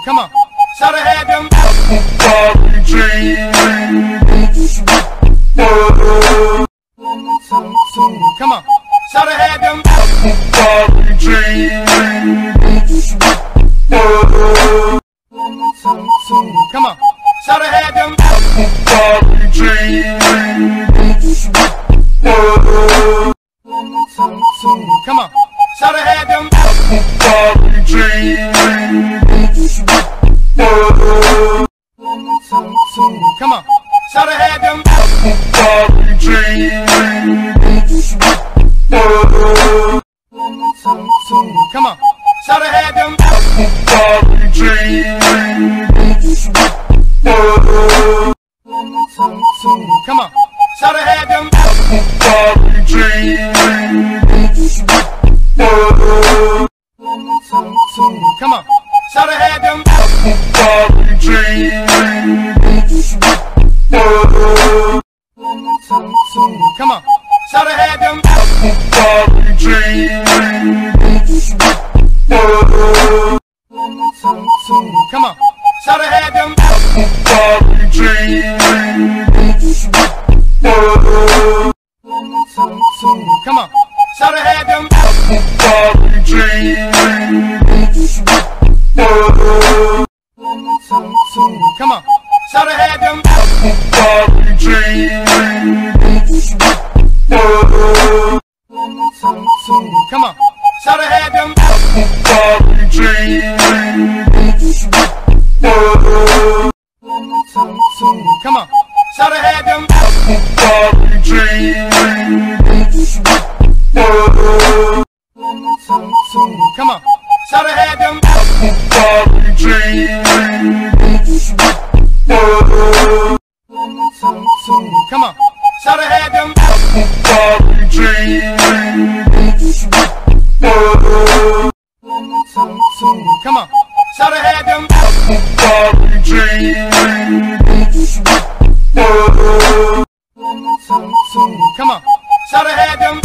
Come on, shout it, have them. Come on, shout it, have them. Come on, shout it, have them. Come on, shout it, have them. Come on, shout it, have them. Come on, shout it, have them. Come on, shout it, have them. Come on, shout it, have them. Come on, shout it, have them. Come on, shout it, have them. Come on, shout it, have them. Come on, shout it, have them. Come on, shout it, have them. Come on, shout it, have them. Come on, shout it, have them. Come on, shout it, have them. Come on, shout it, have them. Come on, shout it, have them.